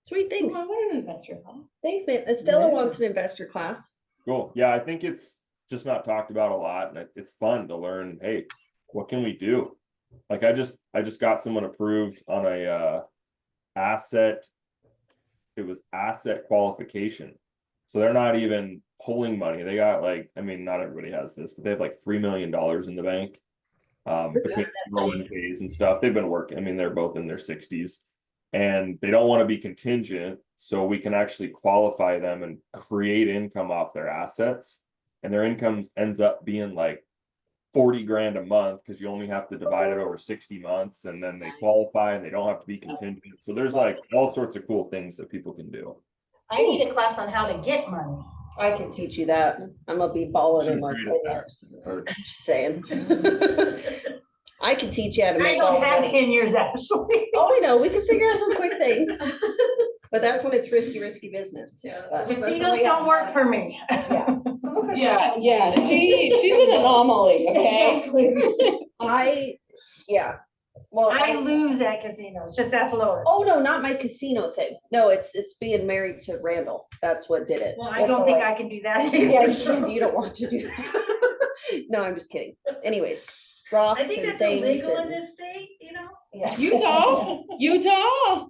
Sweet, thanks. I want an investor class. Thanks, man. Estella wants an investor class. Cool. Yeah, I think it's just not talked about a lot, and it's fun to learn. Hey, what can we do? Like I just got someone approved on a asset. It was asset qualification. So they're not even pulling money. They got like, I mean, not everybody has this, but they have like $3 million in the bank. Between 401ks and stuff. They've been working. I mean, they're both in their 60s and they don't want to be contingent. So we can actually qualify them and create income off their assets. And their income ends up being like 40 grand a month because you only have to divide it over 60 months and then they qualify and they don't have to be contingent. So there's like all sorts of cool things that people can do. I need a class on how to get money. I can teach you that. I'm gonna be balling in like 10 years. I'm just saying. I can teach you how to I make all don't the have money. 10 years actually. Oh, I know. We can figure out some quick things. But that's when it's risky business. Yeah. But- Casinos don't work for me. Yeah. Yeah, she's an anomaly, okay? Well, I lose at casinos, just ask Lois. oh no, not my casino thing. No, it's being married to Randall. That's what did it. Well, I don't think I can do that. Yeah, you don't want to do that. No, I'm just kidding. Anyways, Roths I think and that's things. illegal in and- this state, you know? Yeah. Utah.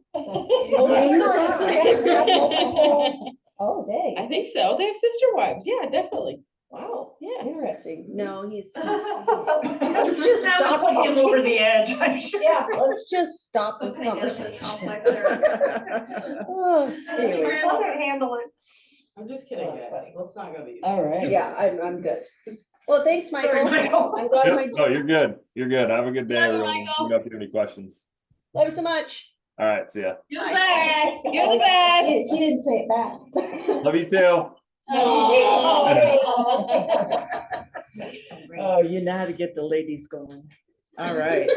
Oh, dang. I think so. They have sister wives. Yeah, definitely. Wow. Yeah. Interesting. No, he's. Let's just stop put him talking. over the edge, I'm sure. Yeah, let's just stop this Something else is conversation. complex there. Oh, anyways. Randall can handle it. I'm just kidding, Oh, that's guys. funny. Let's not go to you. All right. Yeah, I'm good. Well, thanks, Michael. Sorry, Michael. I'm glad Yep. my. No, you're good. You're good. Have a good day, Love you, everyone. Michael. If you have any questions. Love you so much. All right, see ya. You're the best. You're the best. She didn't say it back. Love you too. Oh, you know how to get the ladies going. All right.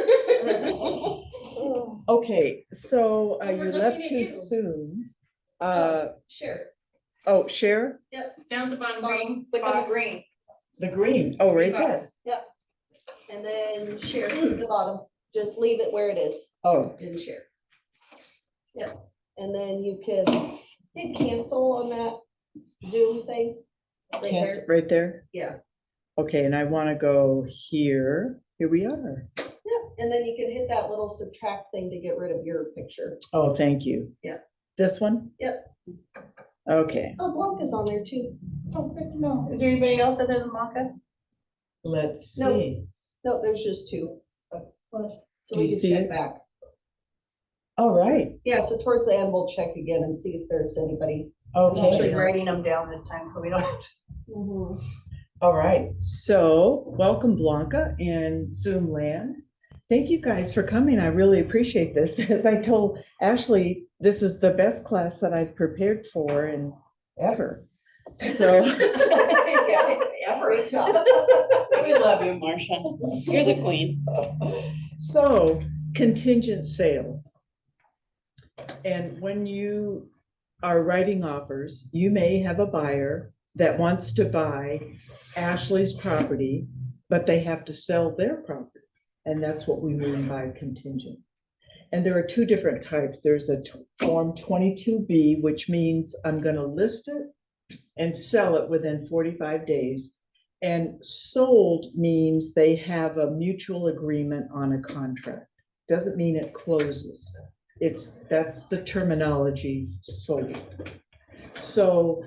Okay, so you left too soon. Sure. Oh, share Down the bottom green. Click on the green. the green. Oh, right there. Yep. And then share at the bottom. Just leave it where it is Oh, and share. Yep. And then you can hit cancel on that Zoom thing. Right cancel there. right there. Yeah. Okay, and I want to go here. Here we are. Yep. And then you can hit that little subtract thing to get rid of your picture. Oh, thank you. Yeah. This one? Yep. Okay, Oh, Blanca's on there too. Oh, good to know. Is there anybody else other than Maka? let's No. see. No, there's just two. So Do we you can see check it? back. All right, Yeah, so towards the end, we'll check again and see if there's anybody. I'm actually okay. writing them down this time, so we don't have to. Mhm. All right, so welcome Blanca and Zoom land. Thank you guys for coming. I really appreciate this. As I told Ashley, this is the best class that I've prepared for in ever. So, Great job. We love you, Marcia. You're the queen. so contingent sales. And when you are writing offers, you may have a buyer that wants to buy Ashley's property, but they have to sell their property. And that's what we mean by contingent. And there are two different types. There's a Form 22B, which means I'm going to list it and sell it within 45 days. And sold means they have a mutual agreement on a contract. Doesn't mean it closes. That's the terminology, sold. So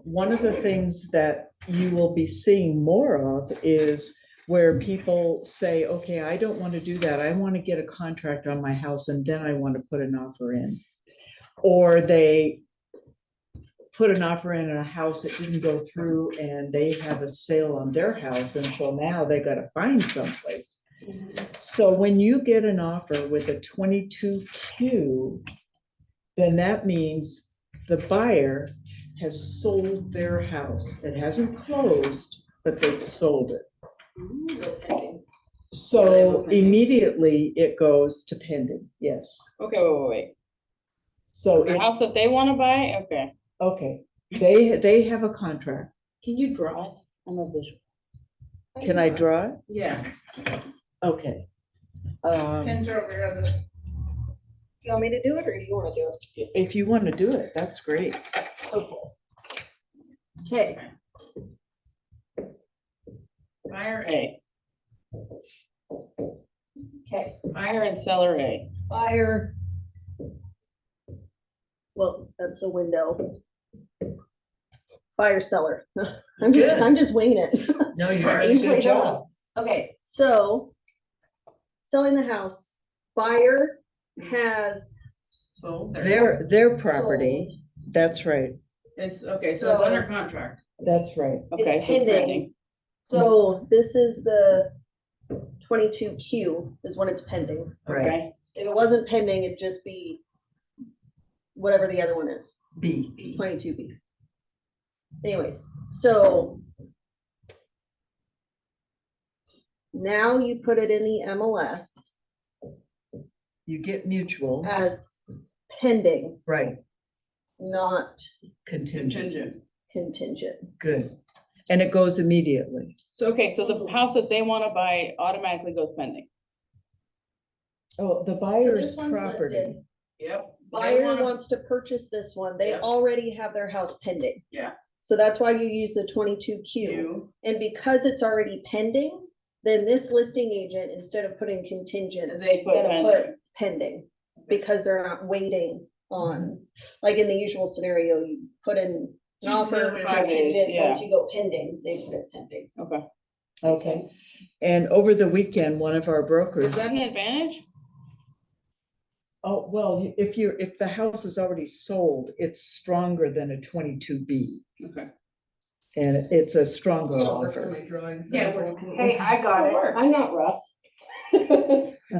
one of the things that you will be seeing more of is where people say, okay, I don't want to do that. I want to get a contract on my house and then I want to put an offer in. Or they put an offer in a house that didn't go through and they have a sale on their house. And so now they got to find someplace. So when you get an offer with a 22Q, then that means the buyer has sold their house. It hasn't closed, but they've sold it. So immediately it goes to pending, yes. Okay, wait. So The it, house that they want to buy? Okay. okay, they have a contract. Can you draw it? I'm a visual. Can I draw it? Yeah. Okay. Pins are over here. You want me to do it or do you want to do it? If you want to do it, that's great. Okay, Buyer A, okay, buyer and seller A. buyer. Well, that's a window. Buyer, seller. Good. I'm just winging it. No, you did a Usually good don't. Okay, so selling the house, buyer has, So Their property, that's right, It's, okay, so it's So- under contract. that's right. Okay, It's so it's pending. So this is the 22Q is when it's pending. Right. Okay, If it wasn't pending, it'd just be whatever the other one is, B. 22B. Anyways, so now you put it in the MLS You get mutual, as pending, right, not contingent, contingent. contingent. good. And it goes immediately. So, okay, so the house that they wanna buy automatically goes pending. Oh, the So buyer's this one's property. listed. Yep. Buyer wants to purchase this one. They Yeah. already have their house pending. Yeah. So that's why you use the 22Q. And because it's already pending, then this listing agent, instead of putting contingent, is They put gonna put pending. pending. Because they're not waiting on, like in the usual scenario, you put in an Just offer, 5 days, contingent, yeah. once you go pending, they put it pending. Okay. Makes Okay, sense. and over the weekend, one of our brokers, Is that an advantage? oh, well, if the house is already sold, it's stronger than a 22B. Okay. And it's a stronger I'm gonna work on offer. my drawings. Yeah, hey, I got it. I'm not Russ.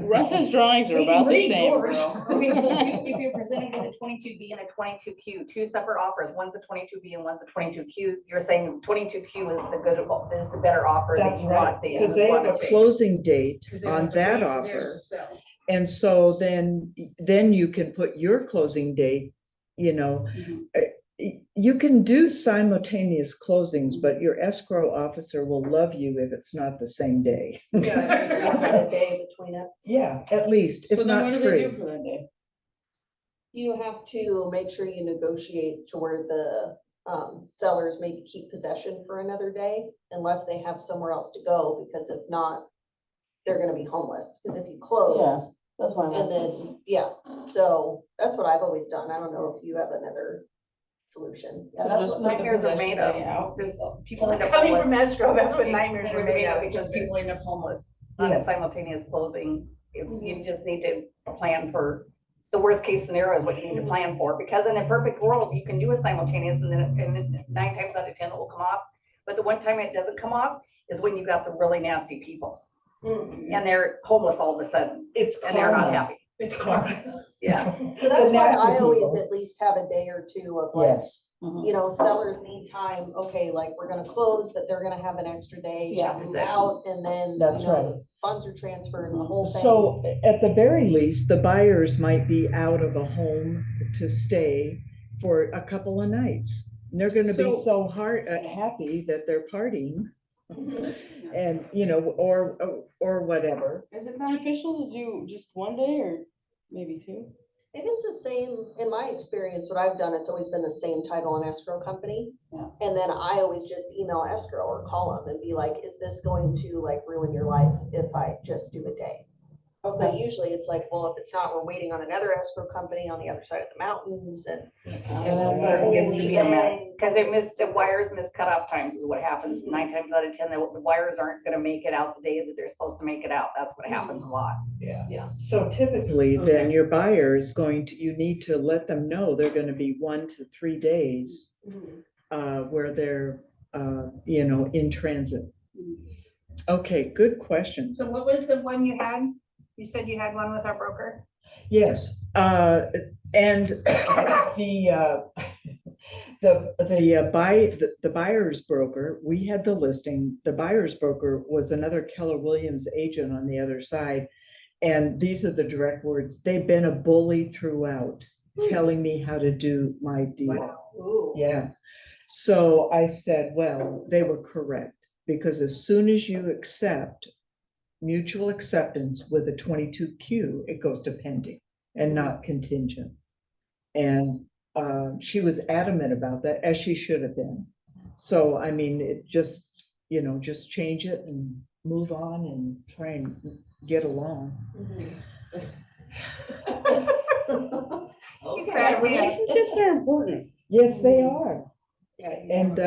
Russ's drawings are We can about the read same, yours. girl. Okay, so if you're presented with a 22B and a 22Q, two separate offers, one's a 22B and one's a 22Q, you're saying 22Q is the better offer that That's you right, want. that you because they have want a to take. closing date on that offer. And so then you can put your closing date, you know, Mhm. you can do simultaneous closings, but your escrow officer will love you if it's not the same day. Yeah, a day between it. Yeah, at least, So if then what not do they do three. for that day? You have to make sure you negotiate to where the sellers maybe keep possession for another day unless they have somewhere else to go, because if not, they're gonna be homeless, because if you close That's why and then, yeah, so that's what I've always done. I don't know if you have another solution. Yeah, So that's just what put the nightmares are possession made of. day out. There's people end up Coming from homeless. escrow, that's what nightmares are Nightmares made of. because people end up homeless on Yeah. a simultaneous closing. If you just need to plan for, the worst case scenario is what you need to plan for, because in a perfect world, you can do a simultaneous and then 9 times out of 10 it will come off. But the one time it doesn't come off is when you got the really nasty people and they're homeless all of a sudden It's and they're not karma. happy. It's karma. Yeah. So that's The why nasty I always people. at least have a day or two of like, Yes, you know, sellers need time, okay, like, we're gonna close, but they're gonna have an extra day. Yeah, to move exactly. out, and then, That's you know, right. the funds are transferred and the whole thing. so at the very least, the buyers might be out of a home to stay for a couple of nights. And they're gonna be so happy that they're partying and, you know, or whatever. Is it beneficial to do just one day or maybe 2? If it's the same, in my experience, what I've done, it's always been the same title and escrow company. Yeah. And then I always just email escrow or call them and be like, is this going to like ruin your life if I just do a day? But usually it's like, well, if it's not, we're waiting on another escrow company on the other side of the mountains and. And that's where it gets to be a mess, because the wires miss cutoff times is what happens. 9 times out of 10, the wires aren't gonna make it out the day that they're supposed to make it out. That's what happens a lot. So typically, then your buyer is you need to let them know they're gonna be 1 to 3 days where they're, you know, in transit. Okay, good questions. So what was the one you had? You said you had one with our broker? Yes, and the buyer's broker, we had the listing, the buyer's broker was another Keller Williams agent on the other side. And these are the direct words, they've been a bully throughout, telling me how to do my deal. Ooh. Yeah, so I said, well, they were correct, because as soon as you accept mutual acceptance with a 22Q, it goes to pending. and not contingent. And she was adamant about that, as she should have been. So, I mean, it just, just change it and move on and try and get along. Yeah, relationships are important. Yes, they are. Yeah. And,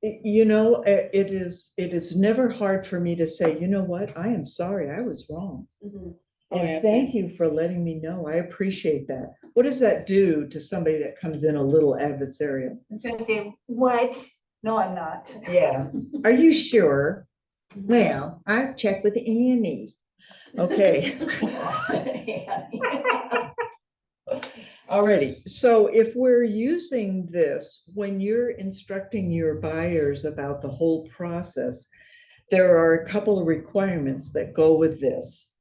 it is never hard for me to say, you know what, I am sorry, I was wrong. Oh, yeah, And thank you for letting me know. I appreciate that. What does that do to somebody that comes in a little adversarial? Instead of saying, what? No, I'm not. Yeah. Are you sure? Well, I've checked with Annie. Okay. Alrighty, so if we're using this, when you're instructing your buyers about the whole process, there are a couple of requirements that go with this.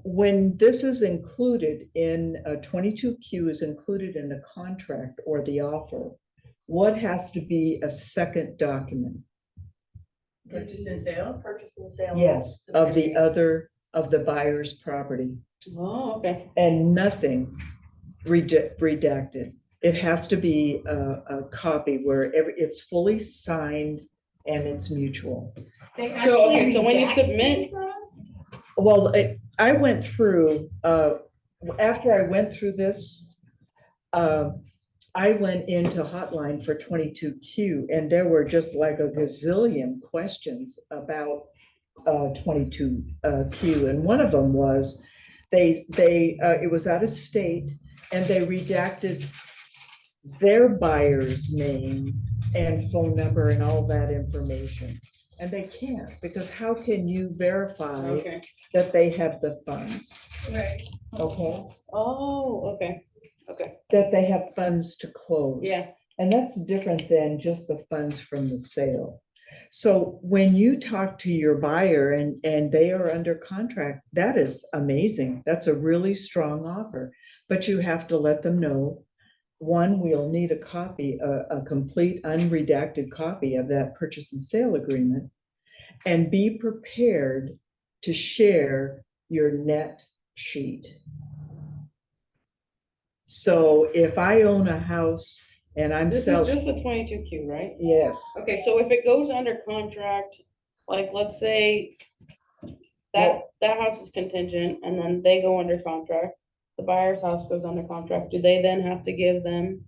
When this is included in a 22Q is included in the contract or the offer, what has to be a second document? Purchase and sale? Purchase and sale. Yes, of the buyer's property, Oh, okay. and nothing redacted. It has to be a copy where it's fully signed and it's mutual. They So, actually okay, so when you redact submit, things, though? Well, I went through, after I went through this, I went into hotline for 22Q and there were just like a gazillion questions about 22Q. And one of them was, it was out of state and they redacted their buyer's name and phone number and all that information. And they can't, because how can you verify okay. that they have the funds? Right. Okay, Oh, okay, okay, that they have funds to close. yeah. And that's different than just the funds from the sale. So when you talk to your buyer and they are under contract, that is amazing. That's a really strong offer. But you have to let them know, one, we'll need a copy, a complete unredacted copy of that purchase and sale agreement. And be prepared to share your net sheet. So if I own a house and I'm This is selling, just with 22Q, right? yes, Okay, so if it goes under contract, like, let's say that house is contingent and then they go under contract, the buyer's house goes under contract, do they then have to give them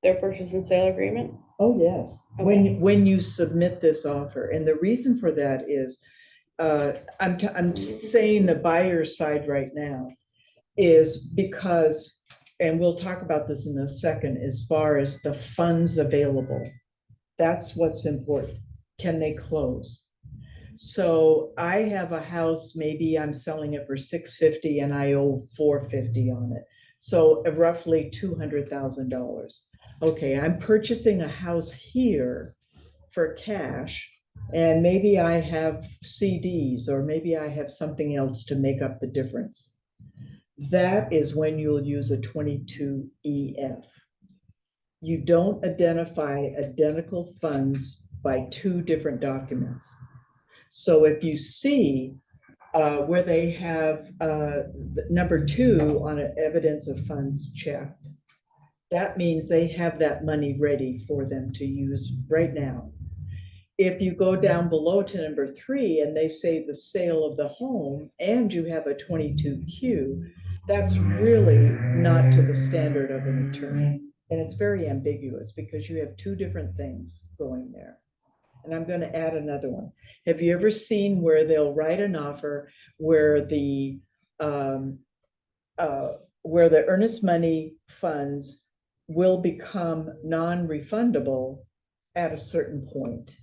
their purchase and sale agreement? oh, yes, when you submit this offer. And the reason for that is, I'm saying the buyer's side right now, is because, and we'll talk about this in a second, as far as the funds available. That's what's important. Can they close? So I have a house, maybe I'm selling it for $650 and I owe $450 on it. So roughly $200,000. Okay, I'm purchasing a house here for cash, and maybe I have CDs or maybe I have something else to make up the difference. That is when you'll use a 22EF. You don't identify identical funds by two different documents. So if you see where they have number 2 on an evidence of funds checked, that means they have that money ready for them to use right now. If you go down below to number 3 and they say the sale of the home and you have a 22Q, that's really not to the standard of an attorney. And it's very ambiguous because you have two different things going there. And I'm going to add another one. Have you ever seen where they'll write an offer where the earnest money funds will become non-refundable at a certain point?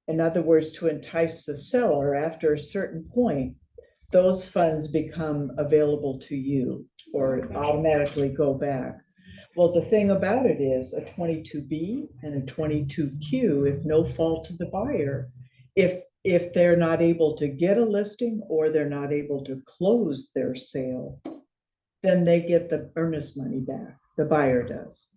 In other words, to entice the seller, after a certain point, those funds become available to you or automatically go back. Well, the thing about it is a 22B and a 22Q, if no fault to the buyer, if they're not able to get a listing or they're not able to close their sale, then they get the earnest money back, the buyer does.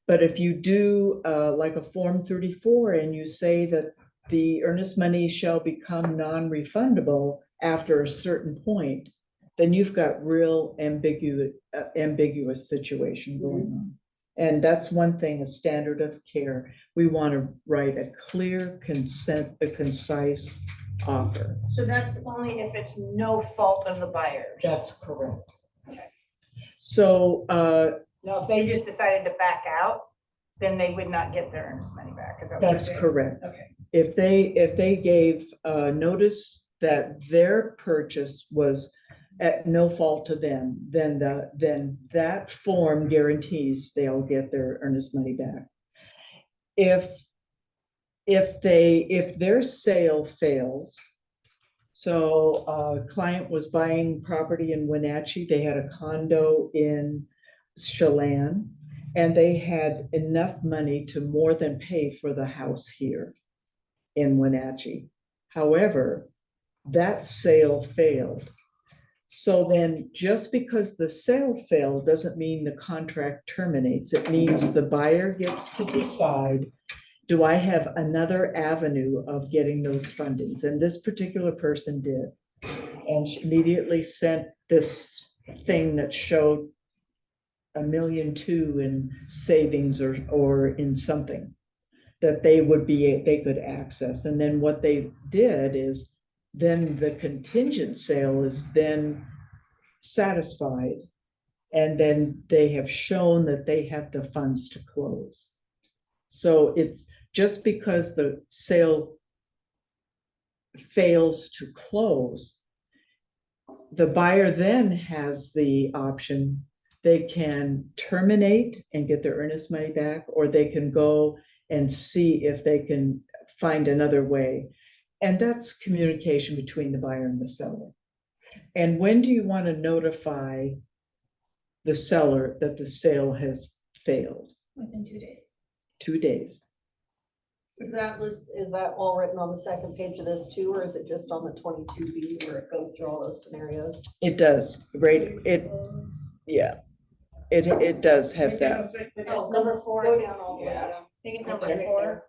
But if you do like a Form 34 and you say that the earnest money shall become non-refundable after a certain point, then you've got real ambiguous situation going on. And that's one thing, a standard of care. We want to write a clear a concise offer. So that's only if it's no fault of the buyers. That's correct. Okay. So, Now, if they just decided to back out, then they would not get their earnest money back. Is that what you're that's saying? correct. Okay. If they gave notice that their purchase was at no fault to them, then that form guarantees they'll get their earnest money back. If their sale fails, so a client was buying property in Wenatchee, they had a condo in Chelan, and they had enough money to more than pay for the house here in Wenatchee. However, that sale failed. So then just because the sale failed doesn't mean the contract terminates. It means the buyer gets to decide, do I have another avenue of getting those fundings? And this particular person did. And she immediately sent this thing that showed $1.2 million in savings or in something that they could access. And then what they did is then the contingent sale is then satisfied. And then they have shown that they have the funds to close. So it's just because the sale fails to close, the buyer then has the option. They can terminate and get their earnest money back, or they can go and see if they can find another way. And that's communication between the buyer and the seller. And when do you want to notify the seller that the sale has failed? Within 2 days. 2 days. Is that all written on the second page of this too, or is it just on the 22B where it goes through all those scenarios? It does, right? Yeah, it does have that. Oh, Number 4. Go down all the way Yeah. down. I think it's Right number there. 4.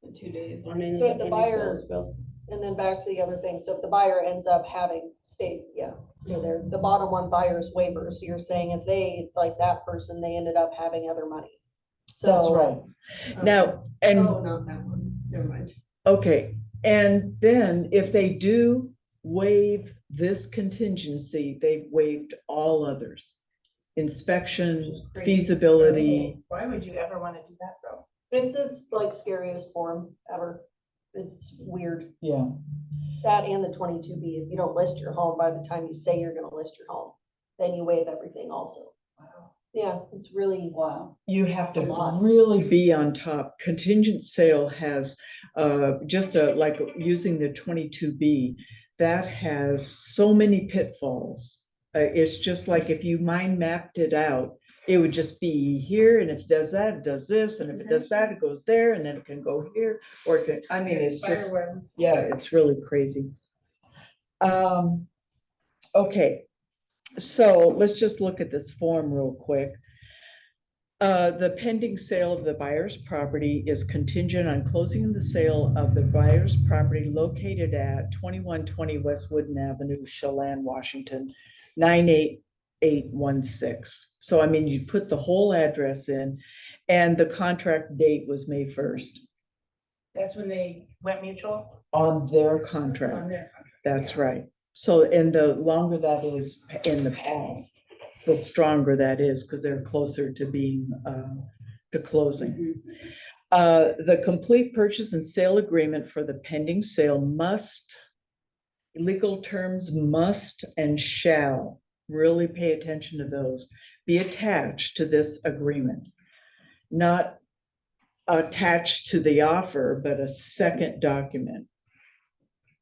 In 2 days. I mean, So if the pending buyer- sales bill. And then back to the other thing, so if the buyer ends up having stay there, the bottom one, buyer's waiver, so you're saying if they, like that person, they ended up having other money. So That's right. Now, and Oh, not that one, never mind. okay, and then if they do waive this contingency, they've waived all others. Inspection, feasibility. Why would you ever want to do that, though? It's like scariest form ever. It's weird. Yeah. That and the 22B, if you don't list your home by the time you say you're gonna list your home, then you waive everything also. Wow. Yeah, it's really, wow. You have to A lot. really be on top. Contingent sale has like using the 22B, that has so many pitfalls. It's just like if you mind mapped it out, it would just be here, and if it does that, it does this, and if it does that, it goes there, and then it can go here, or it can, I mean, it's just, yeah, it's really crazy. Okay, so let's just look at this form real quick. The pending sale of the buyer's property is contingent on closing the sale of the buyer's property located at 2120 West Wooden Avenue, Chelan, Washington, 98816. So, I mean, you put the whole address in, and the contract date was May 1st That's when they went mutual on their contract. on their contract. That's right. So, and the longer that is in the past, the stronger that is, because they're closer to being, to closing. The complete purchase and sale agreement for the pending sale must, legal terms must and shall, really pay attention to those, be attached to this agreement. Not attached to the offer, but a second document.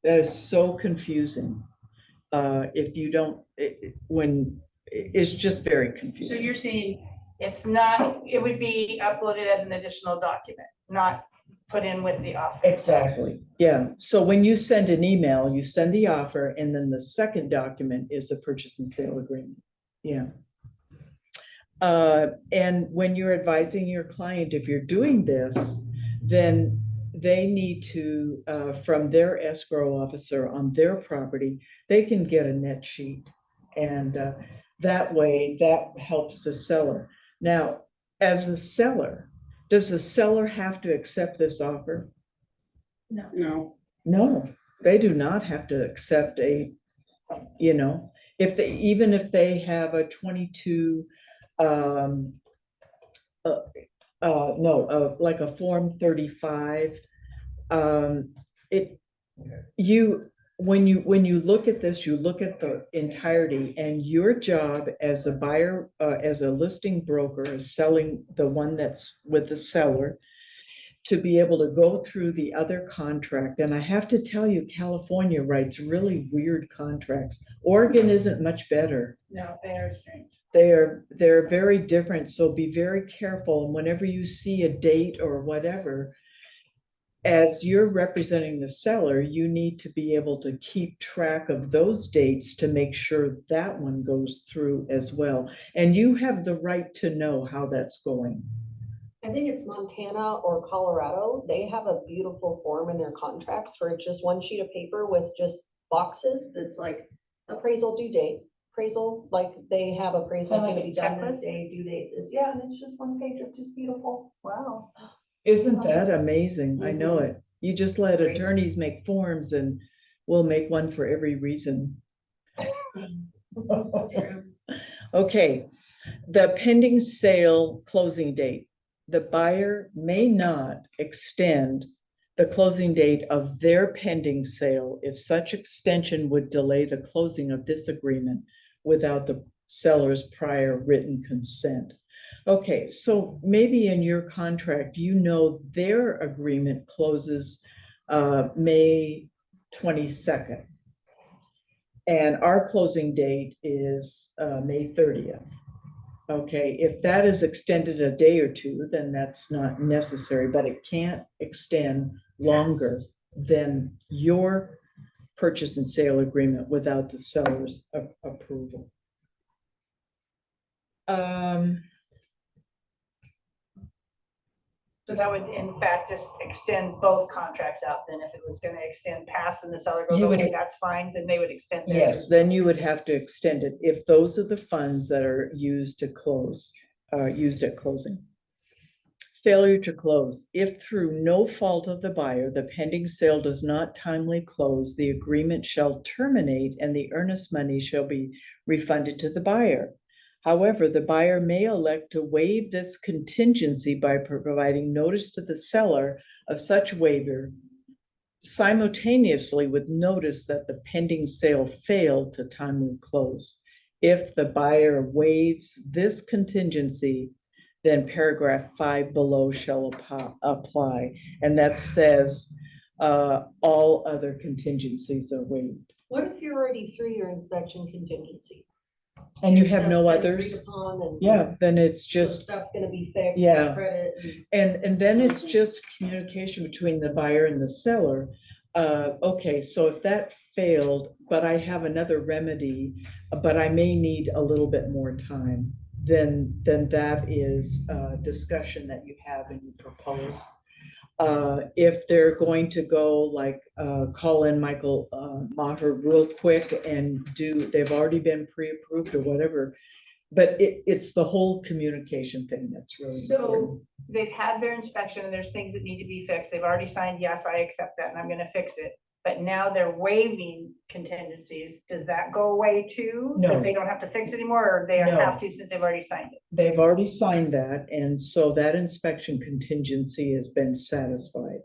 That is so confusing. If you don't, it's just very So confusing. you're saying it's not, it would be uploaded as an additional document, not put in with the offer. Exactly, yeah. So when you send an email, you send the offer, and then the second document is the purchase and sale agreement. Yeah. And when you're advising your client, if you're doing this, then they need to, from their escrow officer on their property, they can get a net sheet. And that way, that helps the seller. Now, as a seller, does the seller have to accept this offer? No, No, they do not have to accept you know, even if they have a 22, uh, no, like a Form 35, it, when you look at this, you look at the entirety, and your job as a buyer, as a listing broker, is selling the one that's with the seller, to be able to go through the other contract. And I have to tell you, California writes really weird contracts. Oregon isn't much better. No, they are strange. They're very different. So be very careful. And whenever you see a date or whatever, as you're representing the seller, you need to be able to keep track of those dates to make sure that one goes through as well. And you have the right to know how that's going. I think it's Montana or Colorado. They have a beautiful form in their contracts for just one sheet of paper with just boxes. That's like appraisal due date, appraisal, like they have appraisals Like gonna a be done this checklist? day, due date this, yeah, and it's just one page of just beautiful. Wow. Isn't that amazing? I know it. You just let Great. attorneys make forms and we'll make one for every reason. Okay, the pending sale closing date. The buyer may not extend the closing date of their pending sale if such extension would delay the closing of this agreement without the seller's prior written consent. Okay, so maybe in your contract, you know, their agreement closes May 22nd. And our closing date is May 30th. Okay, if that is extended a day or two, then that's not necessary, but it can't extend longer than your purchase and sale agreement without the seller's approval. So that would in fact just extend both contracts out then if it was gonna extend past and the seller goes, You would- okay, that's fine, then they would extend theirs. Yes, then you would have to extend it if those are the funds that are used to close, used at closing. Failure to close. If through no fault of the buyer, the pending sale does not timely close, the agreement shall terminate and the earnest money shall be refunded to the buyer. However, the buyer may elect to waive this contingency by providing notice to the seller of such waiver simultaneously with notice that the pending sale failed to timely close. If the buyer waives this contingency, then paragraph 5 below shall apply. And that says all other contingencies are waived. What if you're already through your inspection contingency? And you have no Stuff's been agreed others? upon and Yeah, then it's so just, stuff's gonna be fixed, Yeah. credit. And and then it's just communication between the buyer and the seller. Okay, so if that failed, but I have another remedy, but I may need a little bit more time, then that is a discussion that you have and you propose. If they're going to go like, call in Michael Maher real quick and they've already been pre-approved or whatever. But it's the whole communication thing that's really important. So they've had their inspection and there's things that need to be fixed. They've already signed, yes, I accept that and I'm gonna fix it. But now they're waiving contingencies. Does that go away too? No. That they don't have to fix anymore or they No. have to since they've already signed it? They've already signed that, and so that inspection contingency has been satisfied.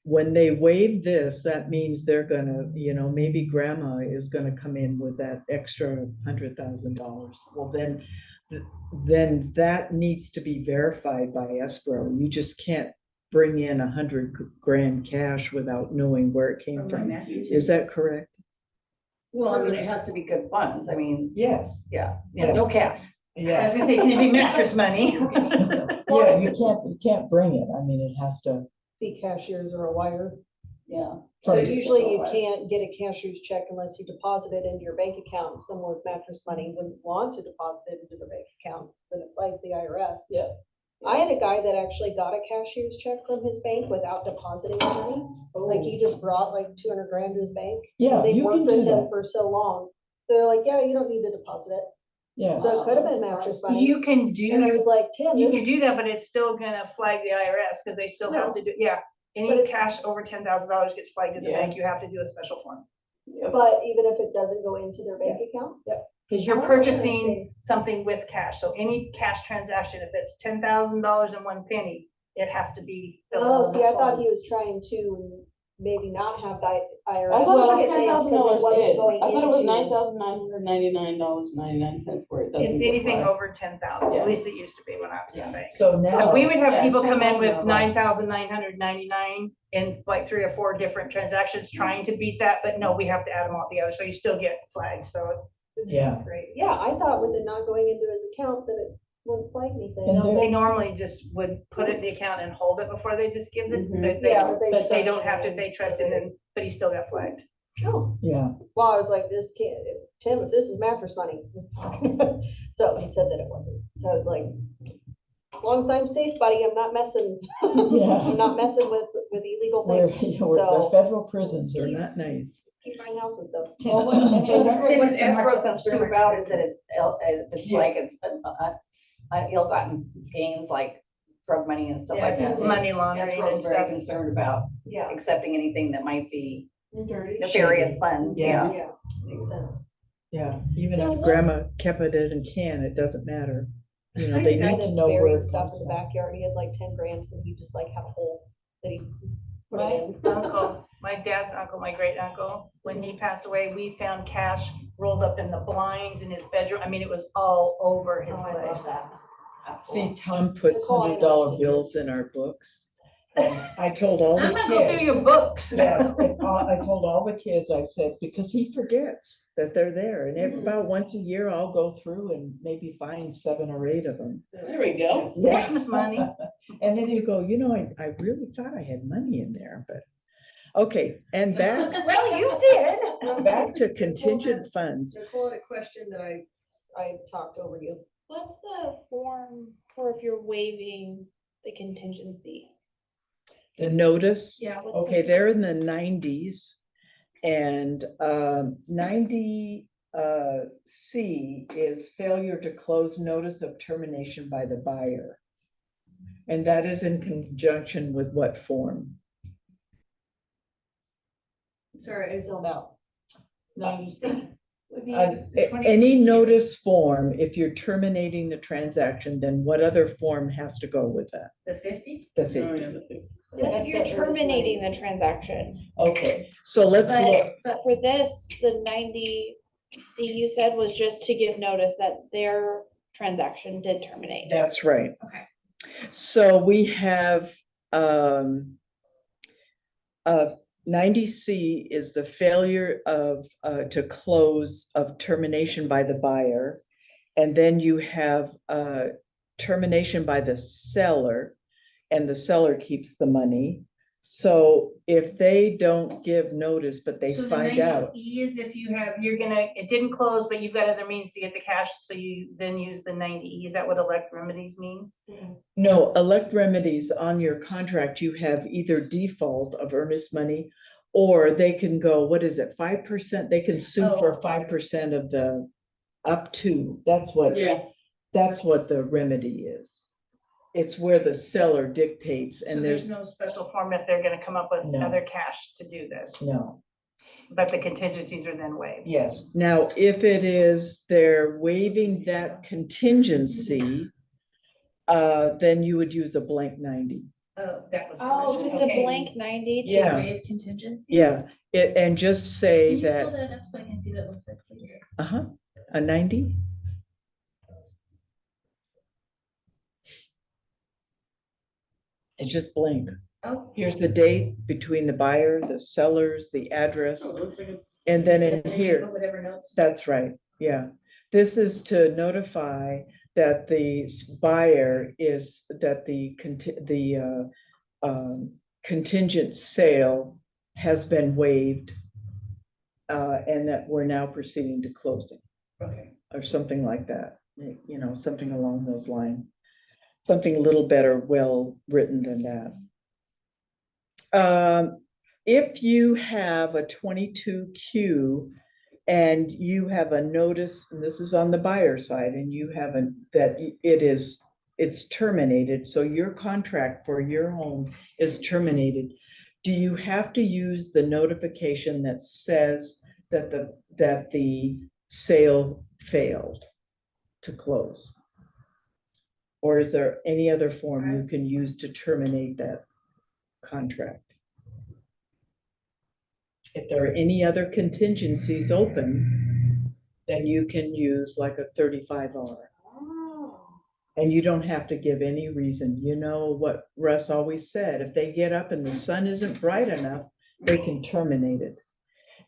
When they waive this, that means they're gonna, maybe grandma is gonna come in with that extra $100,000. Well, then that needs to be verified by escrow. You just can't bring in $100,000 cash without knowing where it came from. Is that correct? Well, I mean, it has to be good funds. I mean, Yes. yeah, Yes. no cash. I was Yeah. gonna say, can it be mattress money? Yeah, you can't bring it. I mean, it has to. be cashiers or a wire. Yeah. So From- usually you can't get a cashier's check unless you deposit it into your bank account. Someone with mattress money wouldn't want to deposit it into their bank account, then it flags the IRS. Yeah. I had a guy that actually got a cashier's check from his bank without depositing money. Like he just brought like 200 grand to his bank. Yeah, They you can worked do with him that. for so long. They're like, yeah, you don't need to deposit it. Yeah, So it could have been mattress money. You can do, And I was like, Tim, you this can do that, but it's still gonna flag the IRS, because they still have to do, yeah. But Any it's- cash over $10,000 gets flagged to the Yeah. bank, you have to do a special form. but even if it doesn't go into their bank account? Yep. Because you're Oh, purchasing something with cash, so any cash transaction, if it's $10,000 and 1 penny, it has to be. filled out Oh, on see, the I thought form. he was trying to maybe not have that IRS. I thought it was look at things 'cause $10,000 it wasn't in. going I thought it was into- $9,999.99 where it doesn't. It's get anything flagged. over 10,000, Yeah. at least it used to be when I was in Yeah. the bank. so now. But we would have Yeah, people come in 10,000 with or 9,999 in like 3 or 4 different transactions trying to beat that, but no, we have to add them all together, so you still get flagged, so. Yeah. That's great. Yeah, I thought with it not going into his account that it wouldn't flag anything. And No, there- they normally just would put it in the account and hold it before they just give it, Mhm. but Yeah, they don't have to, if they trust it, then, but he still got flagged. Oh, Yeah, well, I was like, this can't, Tim, if this is mattress money. So he said that it wasn't. So I was like, long time safe, buddy. I'm not messing. I'm not messing with illegal where, things. the So federal prisons are not nice. keep buying houses though. Well, what It's- escrow's it's- concerned about is that it's Yeah. like it's ill-gotten gains, like drug money and stuff Yeah, like that. money laundering and Escrow's very stuff. concerned about Yeah. accepting anything that might be Dirty. nefarious funds, Yeah. yeah. Yeah, makes sense. Yeah, even So if what- grandma kept it in a can, it doesn't matter. You know, they The guy need to that know where buried it stuff comes in the from. backyard. He had like 10 grand and he just like had a hole that he put My it in. uncle, my dad's uncle, my great uncle, when he passed away, we found cash rolled up in the blinds in his bedroom. I mean, it was all over his Oh, I love place. that. See, Tom puts Nicole, I know $100 what to do. bills in our books. And I told all the I'm gonna go through kids. your books. Yes, I told all the kids, I said, because he forgets that they're there. And about once a year, I'll go through and maybe find 7 or 8 of them. There we go. Yeah. Christmas money. And then you go, you know, I really thought I had money in there, but, okay, and back, Well, you did. back to contingent funds. Nicole had a question that I talked over you. What's the form for if you're waiving the contingency? The notice. Yeah. what's Okay, the- they're in the 90s. And 90 C is failure to close notice of termination by the buyer. And that is in conjunction with what form? Sorry, I zoned out. 90C. Would be Any notice form, if you're terminating the transaction, then what other form has to go with that? The 50? The Oh, 50. yeah, the fifty. That's if you're terminating the transaction. Okay, so let's look. But for this, the 90C you said was just to give notice that their transaction did terminate. That's right. Okay. So we have 90C is the failure of to close of termination by the buyer. And then you have termination by the seller, and the seller keeps the money. So if they don't give notice, but they So the find out, 90E is if you have, it didn't close, but you've got other means to get the cash, so you then use the 90E. Is that what elect remedies mean? no, elect remedies on your contract, you have either default of earnest money, or they can go, what is it, 5%? They can sue for 5% of the up to, that's what the remedy is. It's where the seller dictates, So and there's there's, no special form if they're gonna come up with No. other cash to do this, no, but the contingencies are then waived. yes. Now, if it is, they're waiving that contingency, then you would use a blank 90. Oh, that was. Oh, provision. just a Okay. blank 90 to Yeah. waive contingency? Yeah, and just say that, that up so I can see what it looks like, please? a 90? It's just blank. Oh. Here's the date between the buyer, the sellers, the address, Oh, it looks like a- and then in And then you here, put whatever notes. that's right, yeah. This is to notify that the buyer is, that the contingent sale has been waived, and that we're now proceeding to closing, Okay. or something like that, you know, something along those lines. something a little better, well-written than that. If you have a 22Q and you have a notice, and this is on the buyer side, and you have that it's terminated, so your contract for your home is terminated, do you have to use the notification that says that the sale failed to close? Or is there any other form you can use to terminate that contract? If there are any other contingencies open, then you can use like a 35R. And you don't have to give any reason. You know what Russ always said, if they get up and the sun isn't bright enough, they can terminate it.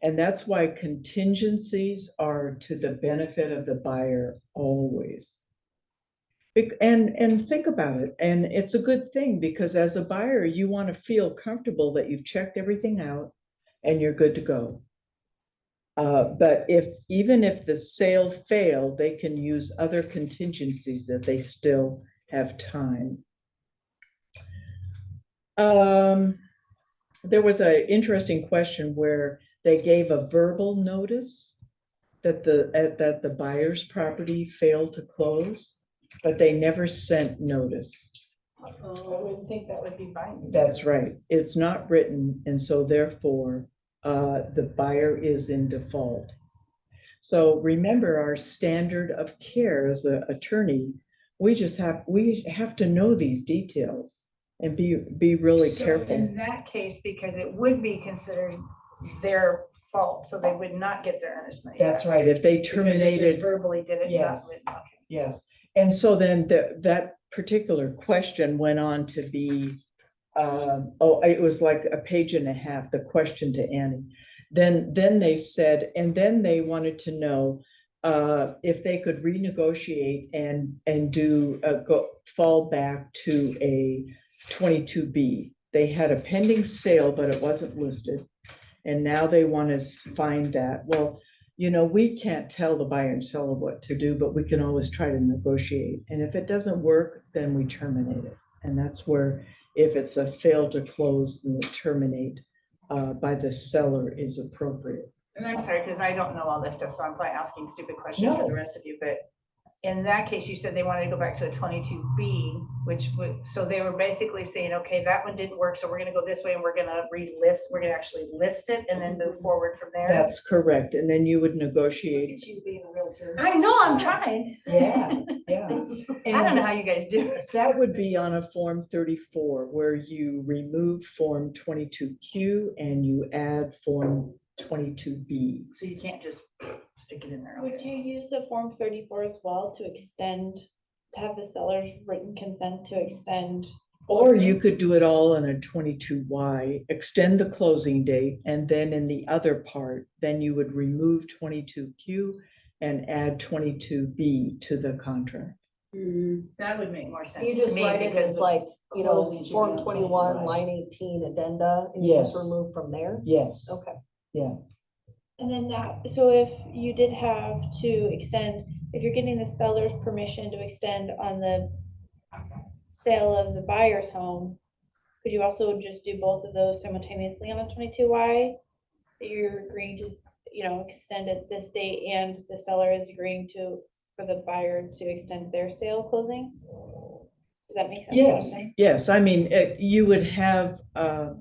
And that's why contingencies are to the benefit of the buyer always. And think about it, and it's a good thing, because as a buyer, you want to feel comfortable that you've checked everything out and you're good to go. But even if the sale failed, they can use other contingencies that they still have time. There was an interesting question where they gave a verbal notice that the buyer's property failed to close, but they never sent notice. I wouldn't think that would be binding. That's right. It's not written, and so therefore, the buyer is in default. So remember our standard of care as an attorney. We have to know these details and be really So careful. in that case, because it would be considered their fault, so they would not get their earnest money. That's back. right. If they Because they terminated, just verbally did it, Yes. not written. Okay. yes. And so then that particular question went on to be, it was like a page and a half, the question to Annie. Then they said, and then they wanted to know if they could renegotiate and do fall back to a 22B. They had a pending sale, but it wasn't listed. And now they want to find that. Well, you know, we can't tell the buyer and seller what to do, but we can always try to negotiate. And if it doesn't work, then we terminate it. And that's where, if it's a fail to close, then the terminate by the seller is appropriate. And I'm sorry, because I don't know all this stuff, so I'm probably asking stupid questions for No. the rest of you, but in that case, you said they wanted to go back to a 22B, which would, so they were basically saying, okay, that one didn't work, so we're gonna go this way and we're gonna we're gonna actually list it and then move forward from there. That's correct. And then you would negotiate. You being a realtor. I know, I'm trying. Yeah. I don't know how you guys do it. That would be on a Form 34, where you remove Form 22Q and you add Form 22B. So you can't just stick it in there. Would okay. you use the Form 34 as well to extend, to have the seller's written consent to extend? Or you could do it all on a 22Y, extend the closing date, and then in the other part, then you would remove 22Q and add 22B to the contract. That would make more sense You to just me write it because as like, you know, closing should be Form on 21, 22Y. line 18, addenda, and you just Yes. remove from there? Yes. Okay. Yeah. And then so if you did have to extend, if you're getting the seller's permission to extend on the sale of the buyer's home, could you also just do both of those simultaneously on a 22Y? That you're agreeing to, extend it this date, and the seller is agreeing for the buyer to extend their sale closing? Does that make sense? what I'm Yes, saying? yes. I mean, you would have, I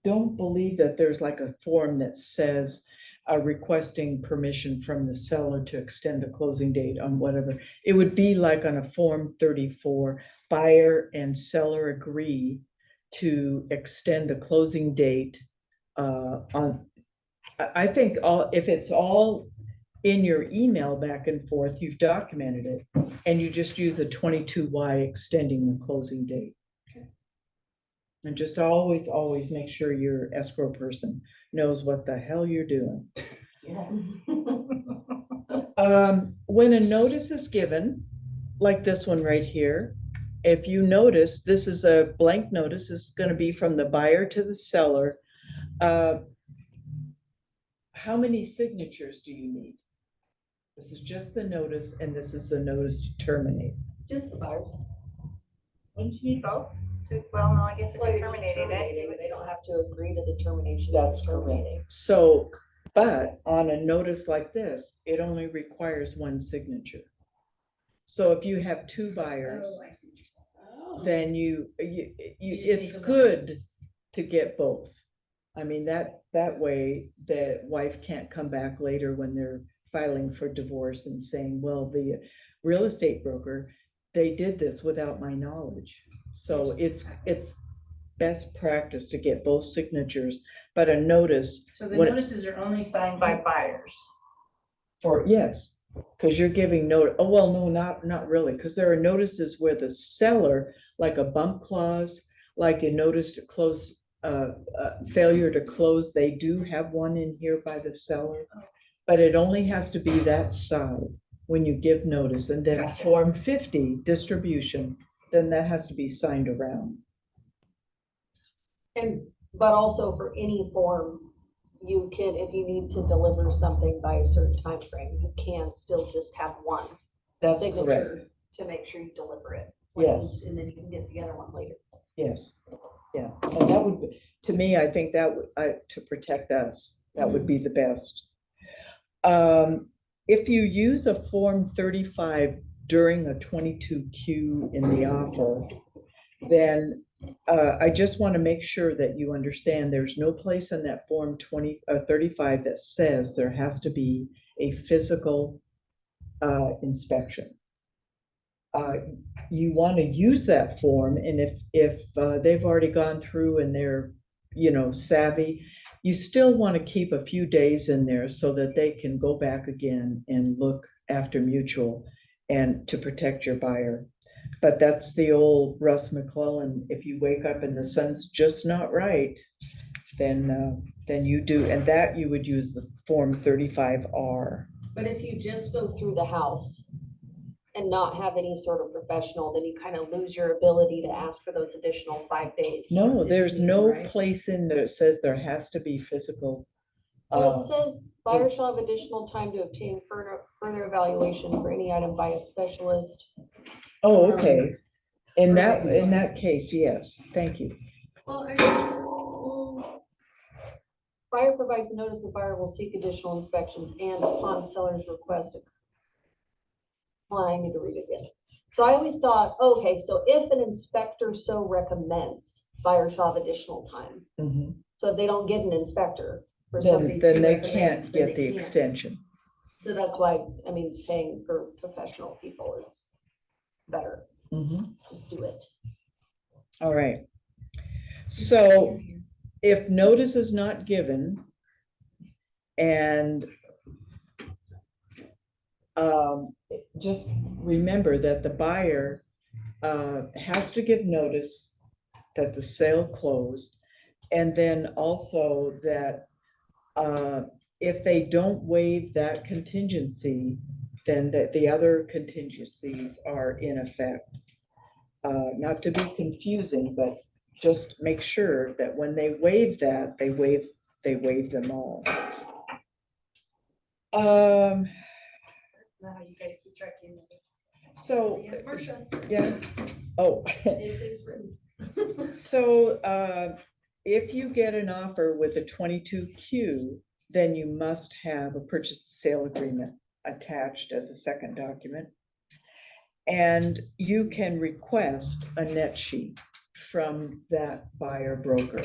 don't believe that there's like a form that says requesting permission from the seller to extend the closing date on whatever. It would be like on a Form 34, buyer and seller agree to extend the closing date I think if it's all in your email back and forth, you've documented it, and you just use a 22Y extending the closing date. And just always make sure your escrow person knows what the hell you're doing. When a notice is given, like this one right here, if you notice, this is a blank notice. It's going to be from the buyer to the seller. How many signatures do you need? This is just the notice, and this is the notice to terminate. Just the buyers. Wouldn't you need both? Well, no, I guess if Well, they you're just terminated terminating, it. They don't have to agree to the termination. That's It's terminating. So, but on a notice like this, it only requires one signature. So if you have two buyers, then it's good to get both. I mean, that way the wife can't come back later when they're filing for divorce and saying, well, the real estate broker, they did this without my knowledge. So it's best practice to get both signatures, but a notice. So the what- notices are only signed by buyers. For, yes, because you're giving note, oh, well, no, not really, because there are notices where the seller, like a bump clause, like a notice to close, failure to close, they do have one in here by the seller. But it only has to be that side when you give notice, and then Gotcha. Form 50 distribution, then that has to be signed around. But also for any form, you can, if you need to deliver something by a certain time frame, you can still just have one That's correct, signature to make sure you deliver it. yes. And then you can get the other one later. Yes, yeah, and that would, to me, I think that would, to protect us, that would be the best. If you use a Form 35 during a 22Q in the offer, then I just want to make sure that you understand there's no place in that Form 35 that says there has to be a physical inspection. You want to use that form, and if they've already gone through and they're, savvy, you still want to keep a few days in there so that they can go back again and look after mutual and to protect your buyer. But that's the old Russ McClellan, if you wake up and the sun's just not right, then you do, and that you would use the Form 35R. But if you just go through the house and not have any sort of professional, then you kind of lose your ability to ask for those additional 5 days. No, there's no Right. place in there that says there has to be physical. Well, it says buyers shall have additional time to obtain further evaluation for any item by a specialist. Oh, okay. In that case, yes, thank you. Well, buyer provides notice the buyer will seek additional inspections and upon seller's request. Well, I need to read it again. So I always thought, okay, so if an inspector so recommends, buyer shall have additional time. Mhm. So if they don't get an inspector for something. Then to they recommend, can't then get they the can't. extension. So that's why, I mean, paying for professional people is better. Mhm. Just do it. All right. So if notice is not given and just remember that the buyer has to give notice that the sale closed, and then also that if they don't waive that contingency, then that the other contingencies are in effect. Not to be confusing, but just make sure that when they waive that, they waive them all. How you guys keep track of this. So, Marcia. yeah, oh. Anything's written. So, if you get an offer with a 22Q, then you must have a purchase and sale agreement attached as a second document. And you can request a net sheet from that buyer broker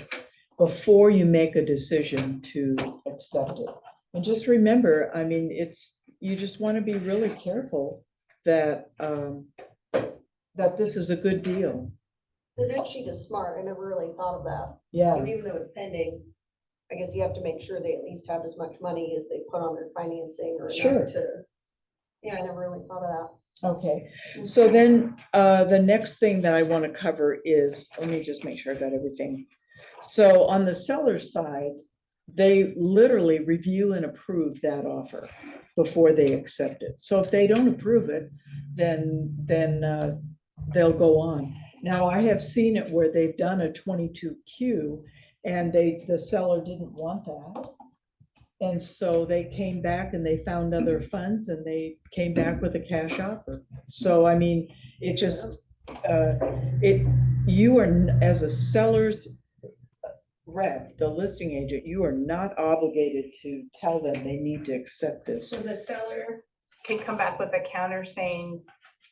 before you make a decision to accept it. And just remember, I mean, you just want to be really careful that that this is a good deal. The net sheet is smart. I never really thought of that. Yeah, Because even though it's pending, I guess you have to make sure they at least have as much money as they put on their financing or Sure. enough to. Yeah, I never really thought of that. okay. So then the next thing that I want to cover is, let me just make sure I got everything. So on the seller side, they literally review and approve that offer before they accept it. So if they don't approve it, then they'll go on. Now, I have seen it where they've done a 22Q and the seller didn't want that. And so they came back and they found other funds and they came back with a cash offer. So, I mean, it just, you are, as a seller's rep, the listing agent, you are not obligated to tell them they need to accept this. So the seller can come back with a counter saying,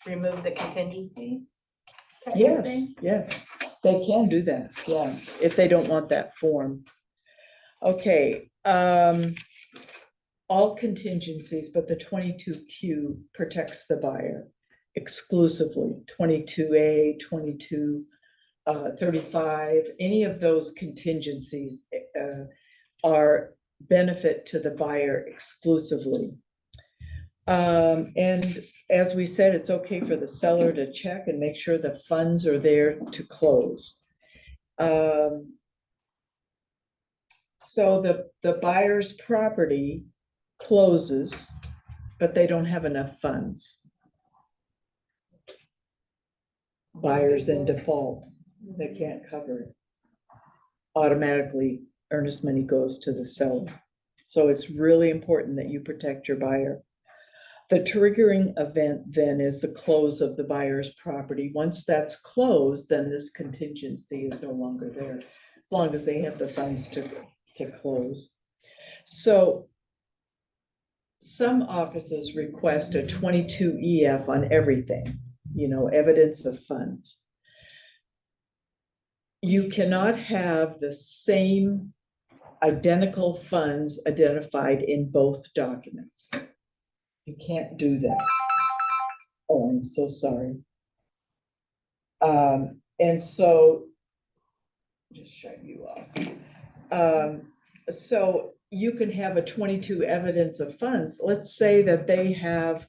remove the contingency? type of Yes, thing? yes, they can do that, yeah, if they don't want that form. Okay, all contingencies, but the 22Q protects the buyer exclusively. 22A, 2235, any of those contingencies are benefit to the buyer exclusively. And as we said, it's okay for the seller to check and make sure the funds are there to close. So the buyer's property closes, but they don't have enough funds. Buyer's in default, they can't cover it. Automatically, earnest money goes to the seller. So it's really important that you protect your buyer. The triggering event then is the close of the buyer's property. Once that's closed, then this contingency is no longer there, as long as they have the funds to close. So some offices request a 22 EF on everything, you know, evidence of funds. You cannot have the same identical funds identified in both documents. You can't do that. Oh, I'm so sorry. And so, just shut you off. So you can have a 22 evidence of funds. Let's say that they have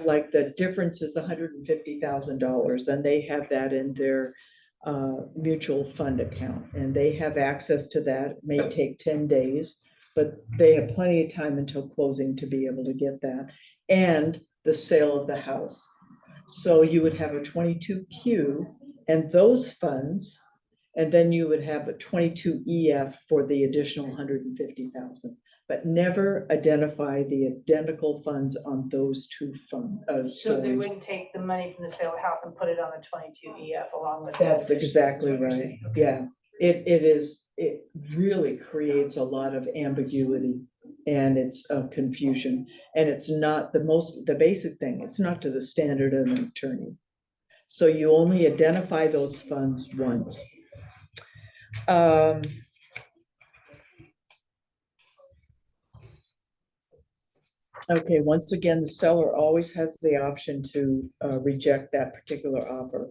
like the difference is $150,000 and they have that in their mutual fund account and they have access to that. It may take 10 days, but they have plenty of time until closing to be able to get that and the sale of the house. So you would have a 22Q and those funds, and then you would have a 22 EF for the additional 150,000, but never identify the identical funds on those two funds. So they wouldn't take the money from the sale of the house and put it on the 22 EF along with. the That's additions, is exactly what you're right. saying. Okay. Yeah, it really creates a lot of ambiguity and it's confusion. And it's not the basic thing, it's not to the standard of an attorney. So you only identify those funds once. Okay, once again, the seller always has the option to reject that particular offer.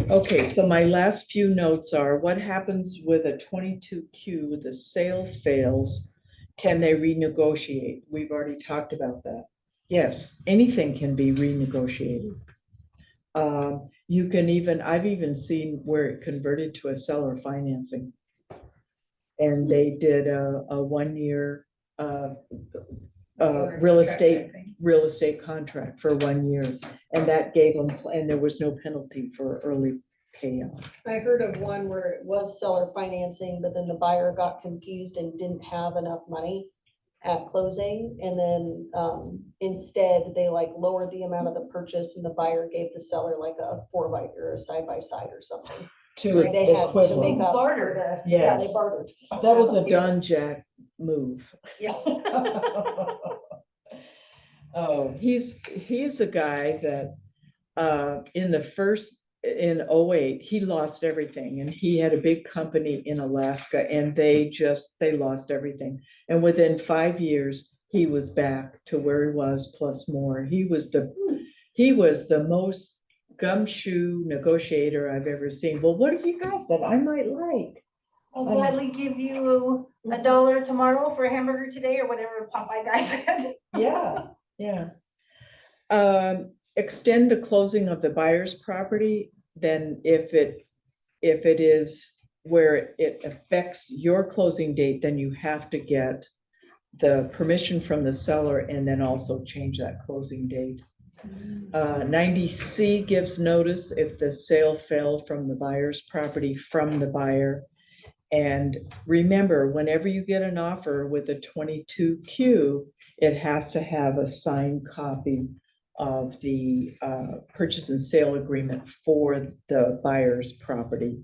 Okay, so my last few notes are, what happens with a 22Q, the sale fails, can they renegotiate? We've already talked about that. Yes, anything can be renegotiated. You can even, I've even seen where it converted to a seller financing. And they did a 1-year real estate contract for 1 year. And that gave them, and there was no penalty for early payoff. I heard of one where it was seller financing, but then the buyer got confused and didn't have enough money at closing. And then instead they like lowered the amount of the purchase and the buyer gave the seller like a 4x or a side-by-side or something. To They had to make equivalent. up. Barter. Yeah, they Yes, bartered. that was a Don Jack move. Yeah. Oh, he's a guy that in 08, he lost everything and he had a big company in Alaska and they lost everything. And within 5 years, he was back to where he was plus more. He was the most gumshoe negotiator I've ever seen. Well, what have you got that I might like? I'll gladly give you $1 tomorrow for a hamburger today or whatever Popeye guy said. Yeah. Extend the closing of the buyer's property, then if it is where it affects your closing date, then you have to get the permission from the seller and then also change that closing date. 90C gives notice if the sale fell from the buyer's property from the buyer. And remember, whenever you get an offer with a 22Q, it has to have a signed copy of the purchase and sale agreement for the buyer's property.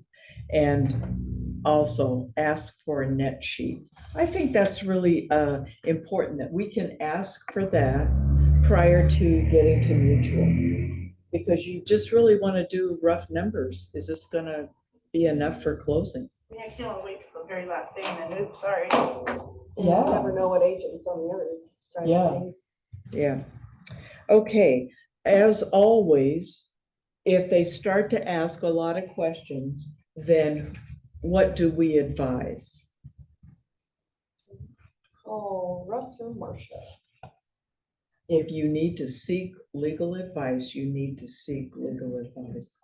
And also ask for a net sheet. I think that's really important that we can ask for that prior to getting to mutual. Because you just really want to do rough numbers. Is this gonna be enough for closing? We actually want to wait till the very last day and then, oops, sorry. And you Yeah. never know what agent's on the other side Yeah. of things. Yeah. Okay, as always, if they start to ask a lot of questions, then what do we advise? Oh, Russ or Marcia? If you need to seek legal advice, you need to seek legal advice.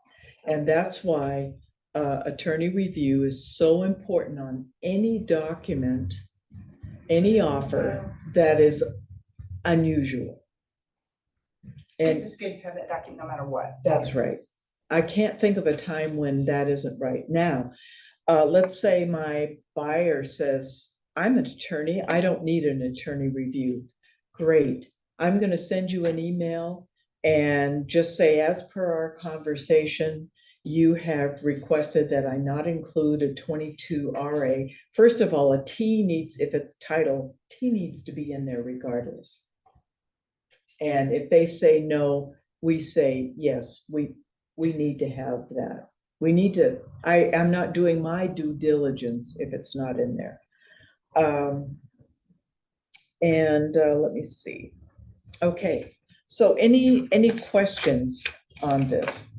And that's why attorney review is so important on any document, any offer that is unusual. This And is good to have that document no matter what. that's right. I can't think of a time when that isn't right. Now, let's say my buyer says, I'm an attorney, I don't need an attorney review. Great. I'm going to send you an email and just say, as per our conversation, you have requested that I not include a 22 RA. First of all, a T needs, if it's title, T needs to be in there regardless. And if they say no, we say, yes, we need to have that. We need to, I'm not doing my due diligence if it's not in there. Let me see. Okay, so any questions on this?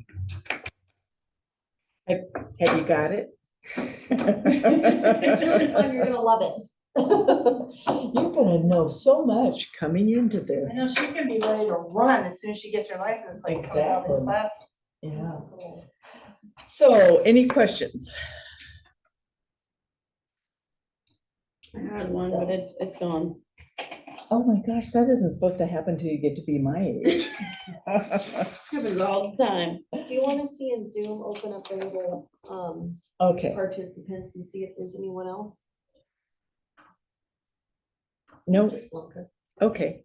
Have you got it? It's really fun, you're gonna love it. You're gonna know so much coming into this. I know she's gonna be ready to run as soon as she gets her license plate coming out of this Exactly. class. Yeah. So, any questions? I had one, but it's gone. Oh my gosh, that isn't supposed to happen till you get to be my age. Happens all the time. Do you wanna see in Zoom, open up the little, Okay, participants and see if there's anyone else? no, Just Blanca. okay.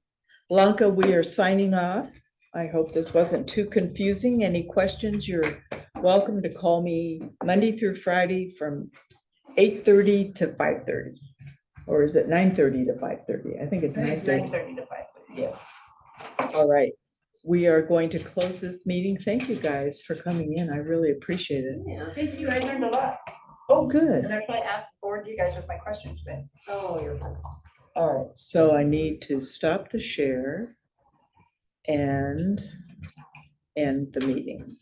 Blanca, we are signing off. I hope this wasn't too confusing. Any questions, you're welcome to call me Monday through Friday from 8:30 to 5:30. Or is it 9:30 to 5:30? I think it's 9:30. 9:30 to 5. Yes. All right. We are going to close this meeting. Thank you guys for coming in. I really appreciate it. Yeah. Thank you, I learned a lot. Oh, good. And that's why I asked forward you guys with my questions, but. Oh, you're fine. All right, so I need to stop the share and end the meeting.